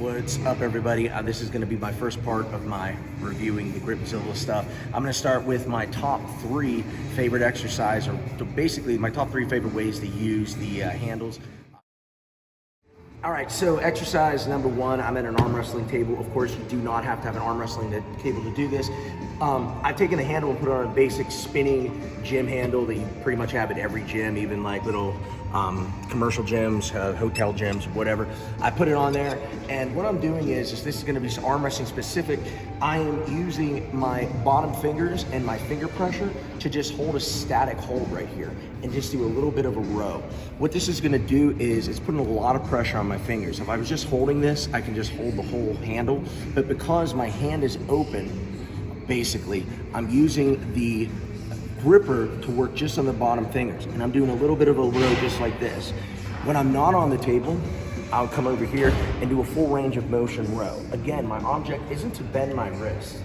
What's up, everybody? This is going to be my first part of my reviewing the Gripzilla stuff. I'm going to start with my top 3 favorite exercise, or basically my top 3 favorite ways to use the handles. All right, so exercise number 1, I'm at an arm wrestling table. Of course, you do not have to have an arm wrestling table to do this. I've taken the handle and put it on a basic spinning gym handle that you pretty much have at every gym, even like little commercial gyms, hotel gyms, whatever. I put it on there, and what I'm doing is this is gonna be arm wrestling specific. I am using my bottom fingers and my finger pressure to just hold a static hold right here and just do a little bit of a row. What this is gonna do is it's putting a lot of pressure on my fingers. If I was just holding this, I can just hold the whole handle, but because my hand is open, basically, I'm using the gripper to work just on the bottom fingers, and I'm doing a little bit of a row just like this. When I'm not on the table, I'll come over here and do a full range of motion row. Again, my object isn't to bend my wrist.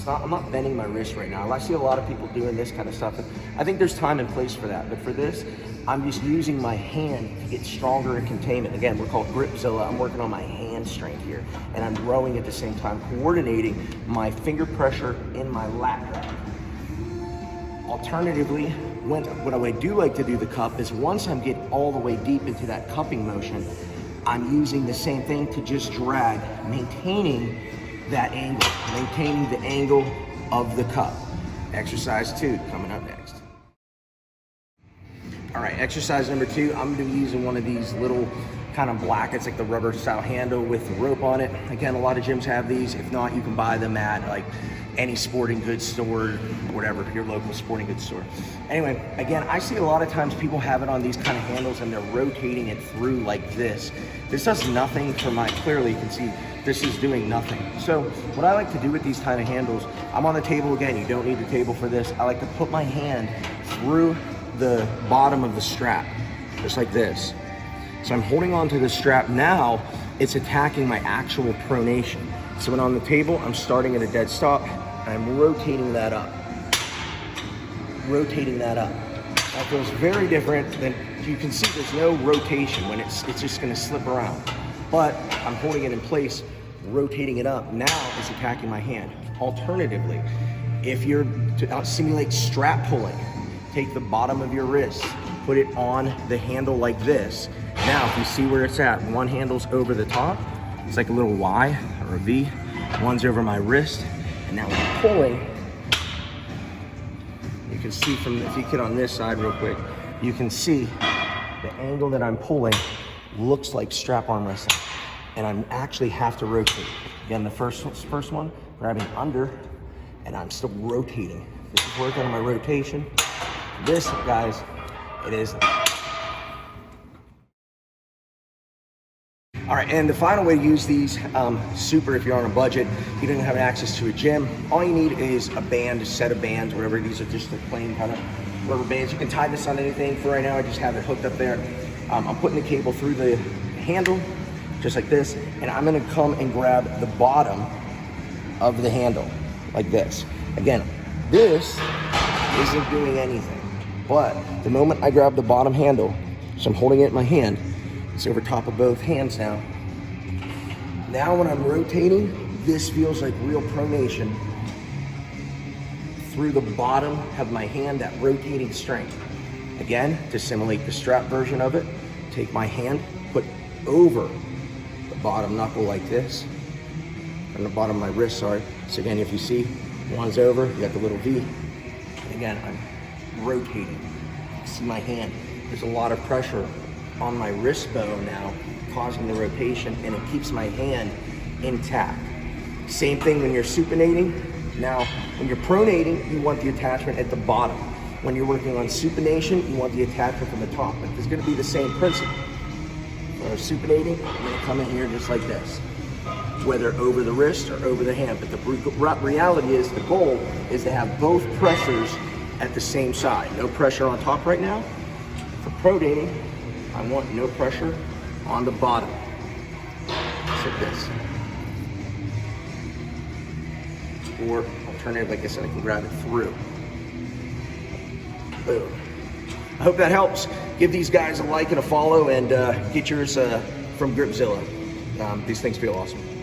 I'm not bending my wrist right now. I see a lot of people doing this kind of stuff, and I think there's time and place for that, but for this, I'm just using my hand to get stronger in containment. Again, we're called Gripzilla. I'm working on my hand strength here, and I'm rowing at the same time, coordinating my finger pressure in my lat drag. Alternatively, what I do like to do the cup is once I'm getting all the way deep into that cupping motion, I'm using the same thing to just drag, maintaining that angle, maintaining the angle of the cup. Exercise 2 coming up next. All right, exercise number 2, I'm gonna be using one of these little kind of black, it's like the rubber style handle with the rope on it. Again, a lot of gyms have these. If not, you can buy them at like any sporting goods store, whatever, your local sporting goods store. Anyway, again, I see a lot of times people have it on these kind of handles and they're rotating it through like this. This does nothing for clearly you can see this is doing nothing. So what I like to do with these kind of handles, I'm on the table again, you don't need the table for this. I like to put my hand through the bottom of the strap, just like this. So I'm holding on to the strap. Now it's attacking my actual pronation. So when on the table, I'm starting at a dead stop, and I'm rotating that up. Rotating that up. That feels very different than, you can see there's no rotation when it's just gonna slip around. But I'm holding it in place, rotating it up. Now it's attacking my hand. Alternatively, if you're to simulate strap pulling, take the bottom of your wrist, put it on the handle like this. Now, if you see where it's at, one handle's over the top, it's like a little Y or a V, one's over my wrist, and now when I'm pulling, you can see from, if you get on this side real quick, you can see the angle that I'm pulling looks like strap arm wrestling, and I actually have to rotate. Again, the first one, grabbing under, and I'm still rotating. This is working on my rotation. This, guys, it is. All right, and the final way to use these, super if you're on a budget, you don't have access to a gym, all you need is a band, a set of bands, whatever. These are just the plain kind of rubber bands. You can tie this on anything. For right now, I just have it hooked up there. I'm putting the cable through the handle, just like this, and I'm gonna come and grab the bottom of the handle, like this. Again, this isn't doing anything, but the moment I grab the bottom handle, so I'm holding it in my hand, it's over top of both hands now. Now when I'm rotating, this feels like real pronation through the bottom of my hand, that rotating strength. Again, to simulate the strap version of it, take my hand, put over the bottom knuckle like this, and the bottom of my wrist, sorry. So again, if you see, one's over, you got the little V. And again, I'm rotating. See my hand, there's a lot of pressure on my wrist bone now, causing the rotation, and it keeps my hand intact. Same thing when you're supinating. Now, when you're pronating, you want the attachment at the bottom. When you're working on supination, you want the attachment from the top. But it's gonna be the same principle. When I'm supinating, I'm gonna come in here just like this, whether over the wrist or over the hand. But the reality is, the goal is to have both pressures at the same side. No pressure on top right now. For pronating, I want no pressure on the bottom. Just like this. Or alternative, like I said, I can grab it through. Boom. I hope that helps. Give these guys a like and a follow, and get yours from Gripzilla. These things feel awesome.